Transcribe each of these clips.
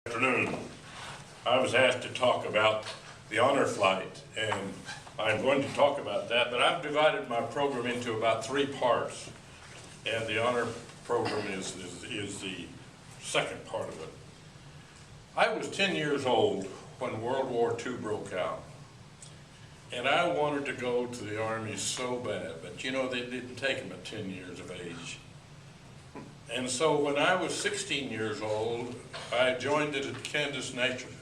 Afternoon. I was asked to talk about the honor flight, and I'm going to talk about that, but I've divided my program into about three parts, and the honor program is the second part of it. I was 10 years old when World War II broke out, and I wanted to go to the Army so bad, but you know, they didn't take them at 10 years of age. And so when I was 16 years old, I joined the Kansas National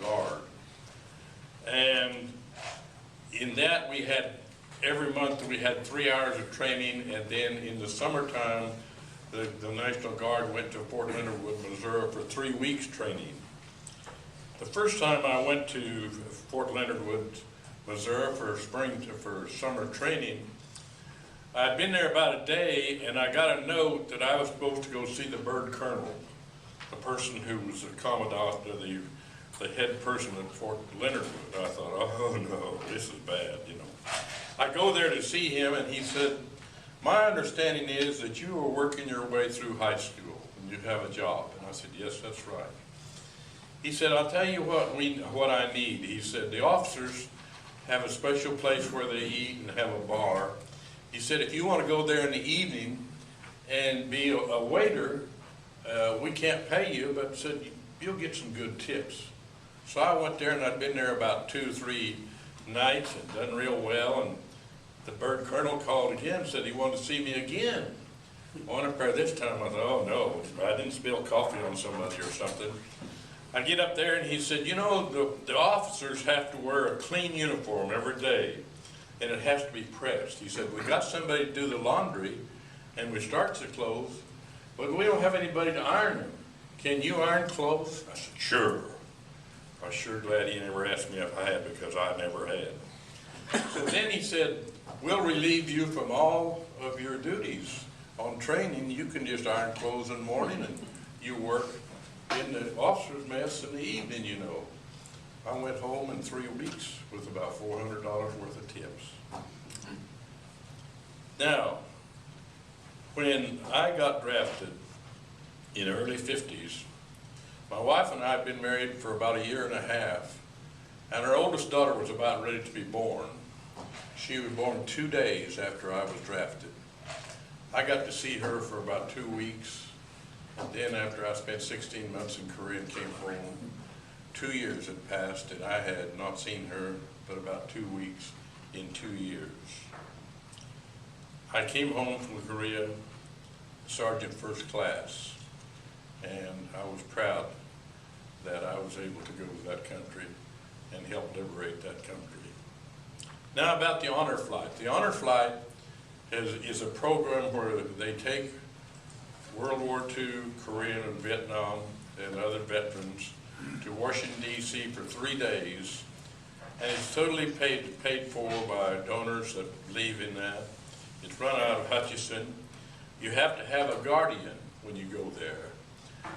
Guard. And in that we had, every month we had 3 hours of training, and then in the summertime, the National Guard went to Fort Leonard Wood, Missouri for 3 weeks training. The first time I went to Fort Leonard Wood, Missouri for summer training, I'd been there about a day, and I got a note that I was supposed to go see the bird colonel, the person who was the commandant, or the head person at Fort Leonard Wood. I thought, oh no, this is bad, you know. I go there to see him, and he said, my understanding is that you are working your way through high school, and you have a job. And I said, yes, that's right. He said, I'll tell you what I need. He said, the officers have a special place where they eat and have a bar. He said, if you want to go there in the evening and be a waiter, we can't pay you, but said, you'll get some good tips. So I went there, and I'd been there about 2 or 3 nights and done real well, and the bird colonel called again, said he wanted to see me again. On a prayer this time, I thought, oh no, I didn't spill coffee on somebody or something. I get up there, and he said, you know, the officers have to wear a clean uniform every day, and it has to be pressed. He said, we got somebody to do the laundry, and we start the clothes, but we don't have anybody to iron them. Can you iron clothes? I said, sure. I was sure glad he never asked me if I had, because I never had. So then he said, we'll relieve you from all of your duties. On training, you can just iron clothes in the morning, and you work in the officer's mess in the evening, you know. I went home in 3 weeks with about $400 worth of tips. Now, when I got drafted in the early 50s, my wife and I had been married for about 1.5 years, and our oldest daughter was about ready to be born. She was born 2 days after I was drafted. I got to see her for about 2 weeks, and then after I spent 16 months in Korea and came home, 2 years had passed, and I had not seen her but about 2 weeks in 2 years. I came home from Korea, Sergeant First Class, and I was proud that I was able to go to that country and help liberate that country. Now about the honor flight. The honor flight is a program where they take World War II, Korean and Vietnam and other veterans to Washington, D.C. for 3 days, and it's totally paid for by donors that believe in that. It's run out of Hutchinson. You have to have a guardian when you go there.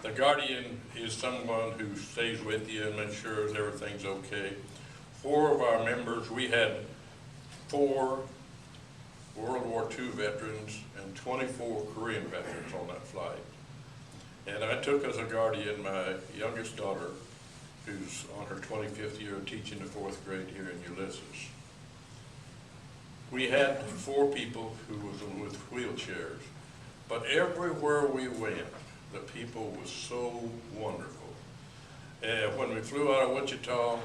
The guardian is someone who stays with you and makes sure everything's okay. 4 of our members, we had 4 World War II veterans and 24 Korean veterans on that flight. And I took as a guardian my youngest daughter, who's on her 25th year of teaching the 4th grade here in Ulysses. We had 4 people who were with wheelchairs, but everywhere we went, the people were so wonderful. When we flew out of Wichita,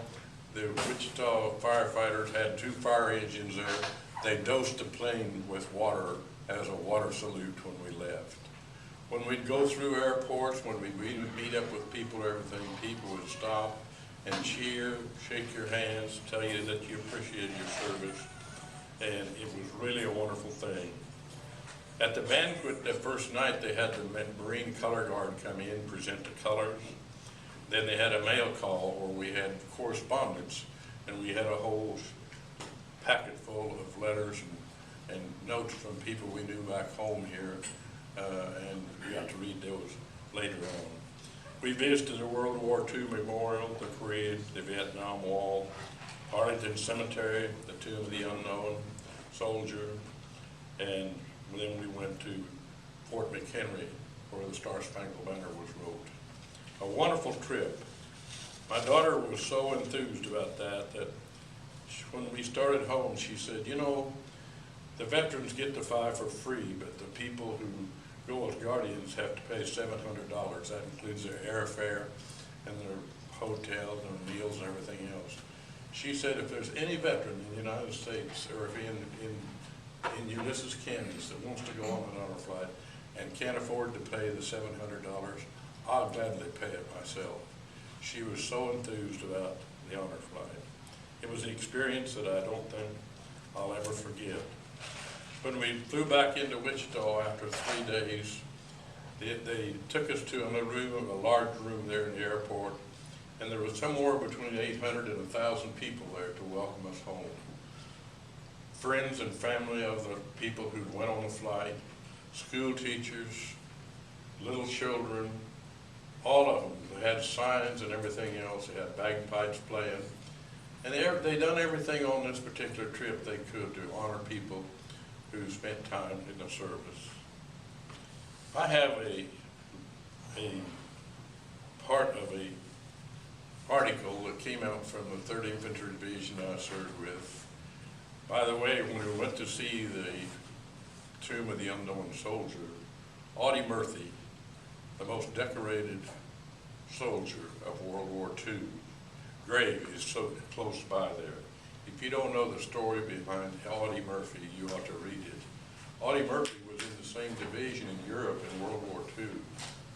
the Wichita firefighters had 2 fire engines there. They dosed the plane with water as a water salute when we left. When we'd go through airports, when we'd meet up with people or everything, people would stop and cheer, shake your hands, tell you that you appreciated your service, and it was really a wonderful thing. At the banquet the first night, they had the Marine Color Guard come in, present the colors. Then they had a mail call where we had correspondence, and we had a whole packet full of letters and notes from people we knew back home here. And we got to read those later on. We visited the World War II Memorial, the Korean, the Vietnam Wall, Arlington Cemetery, the Tomb of the Unknown Soldier, and then we went to Fort McHenry where the Star Spangled Banner was wrote. A wonderful trip. My daughter was so enthused about that when we started home, she said, you know, the veterans get to fly for free, but the people who go as guardians have to pay $700. That includes their airfare and their hotels and their meals and everything else. She said if there's any veteran in the United States or if in Ulysses, Kansas that wants to go on an honor flight and can't afford to pay the $700, I'll gladly pay it myself. She was so enthused about the honor flight. It was an experience that I don't think I'll ever forget. When we flew back into Wichita after 3 days, they took us to a large room there in the airport, and there was somewhere between 800 and 1,000 people there to welcome us home. Friends and family of the people who went on the flight, school teachers, little children, all of them. They had signs and everything else. They had bagpipes playing. And they done everything on this particular trip they could to honor people who spent time in the service. I have a part of a article that came out from the 3rd Infantry Division I served with. By the way, when we went to see the Tomb of the Unknown Soldier, Audie Murphy, the most decorated soldier of World War II, grave is so close by there. If you don't know the story behind Audie Murphy, you ought to read it. Audie Murphy was in the same division in Europe in World War II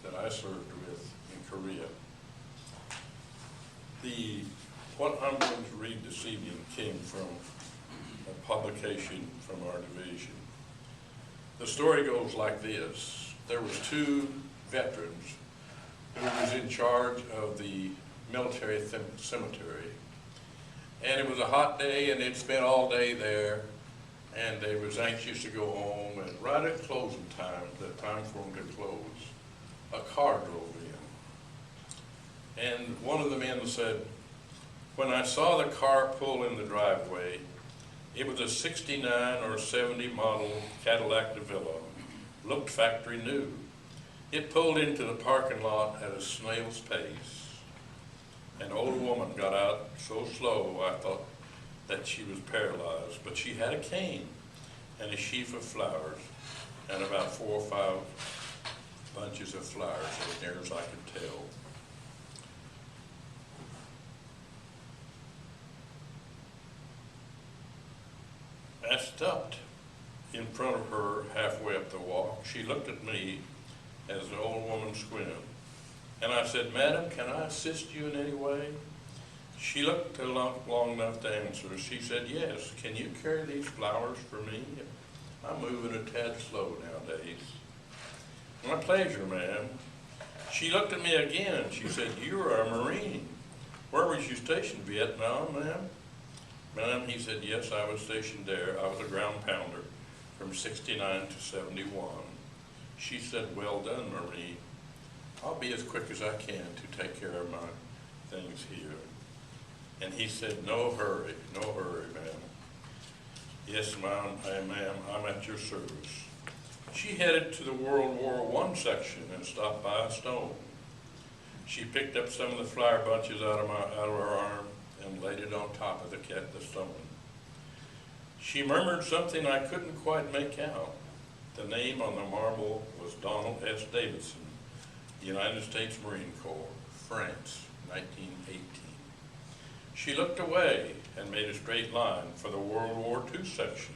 that I served with in Korea. What I'm going to read this evening came from a publication from our division. The story goes like this. There was 2 veterans who was in charge of the military cemetery. And it was a hot day, and they'd spent all day there, and they was anxious to go home. And right at closing time, the time for them to close, a car drove in. And one of the men said, when I saw the car pull in the driveway, it was a 69 or 70 model Cadillac DeVille, looked factory new. It pulled into the parking lot at a snail's pace. An old woman got out so slow I thought that she was paralyzed, but she had a cane and a sheaf of flowers and about 4 or 5 bunches of flowers, as near as I could tell. I stopped in front of her halfway up the walk. She looked at me as the old woman squinted. And I said, Madam, can I assist you in any way? She looked long enough to answer. She said, yes. Can you carry these flowers for me? I'm moving a tad slow nowadays. My pleasure, ma'am. She looked at me again. She said, you are a Marine. Where was you stationed? Vietnam, ma'am? Ma'am, he said, yes, I was stationed there. I was a ground pounder from 69 to 71. She said, well done, Marine. I'll be as quick as I can to take care of my things here. And he said, no hurry, ma'am. Yes, ma'am, I'm at your service. She headed to the World War I section and stopped by a stone. She picked up some of the flower bunches out of her arm and laid it on top of the stone. She murmured something I couldn't quite make out. The name on the marble was Donald S. Davidson, United States Marine Corps, France, 1918. She looked away and made a straight line for the World War II section,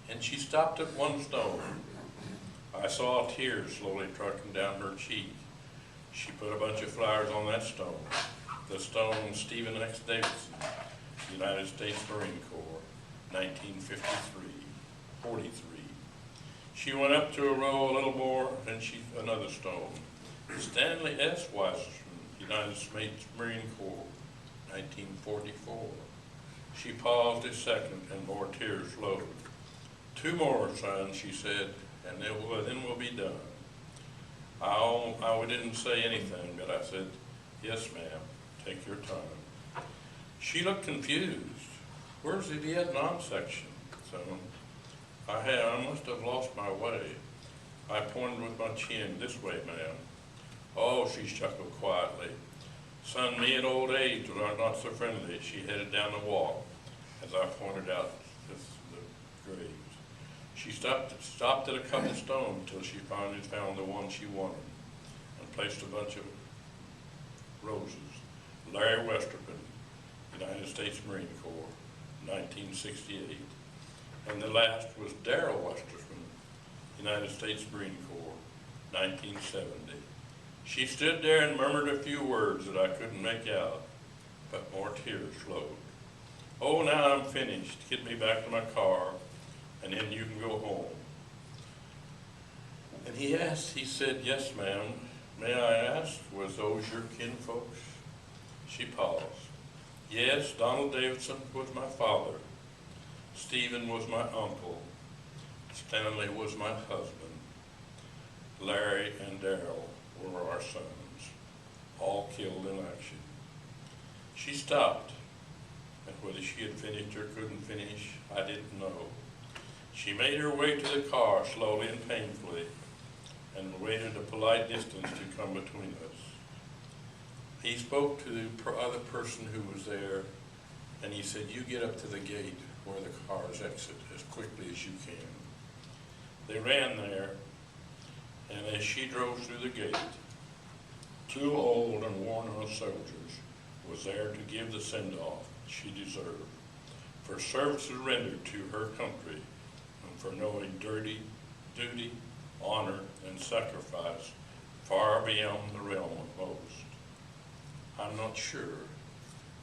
and she stopped at one stone. I saw tears slowly trickling down her cheek. She put a bunch of flowers on that stone. The stone, Stephen X. Davidson, United States Marine Corps, 1953, 43. She went up to a row a little more, and another stone. Stanley S. Wasserman, United States Marine Corps, 1944. She paused a second, and more tears flowed. 2 more, son, she said, and then we'll be done. I didn't say anything, but I said, yes, ma'am, take your time. She looked confused. Where's the Vietnam section? So I must have lost my way. I pointed with my chin, "This way, ma'am." "Oh," she chuckled quietly. "Son, me at old age are not so friendly." She headed down the walk as I pointed out the graves. She stopped at a couple stones till she finally found the one she wanted and placed a bunch of roses. Larry Westerman, United States Marine Corps, 1968. And the last was Darrell Westerman, United States Marine Corps, 1970. She stood there and murmured a few words that I couldn't make out, but more tears flowed. "Oh, now I'm finished. Get me back to my car, and then you can go home." And he said, "Yes, ma'am. May I ask, was those your kinfolks?" She paused. "Yes, Donald Davidson was my father. Stephen was my uncle. Stanley was my husband. Larry and Darrell were our sons, all killed in action." She stopped, and whether she had finished or couldn't finish, I didn't know. She made her way to the car slowly and painfully, and waited a polite distance to come between us. He spoke to the other person who was there, and he said, "You get up to the gate where the cars exit as quickly as you can." They ran there, and as she drove through the gate, 2 old and worn-out soldiers was there to give the send-off she deserved for services rendered to her country and for knowing duty, honor, and sacrifice far beyond the realm of most. I'm not sure,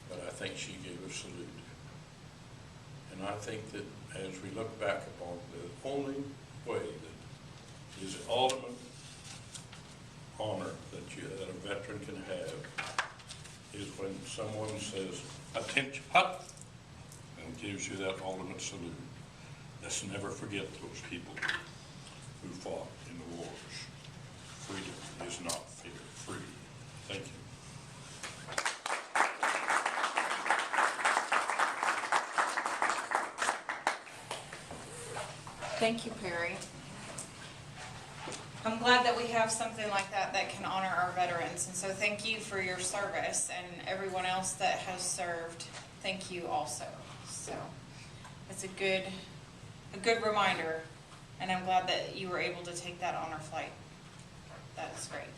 but I think she gave a salute. And I think that as we look back upon the only way that is ultimate honor that a veteran can have is when someone says, "Attention, hut," and gives you that ultimate salute. Let's never forget those people who fought in the wars. Freedom is not free. Thank you. Thank you, Perry. I'm glad that we have something like that that can honor our veterans, and so thank you for your service, and everyone else that has served, thank you also. So it's a good reminder, and I'm glad that you were able to take that honor flight. That is great.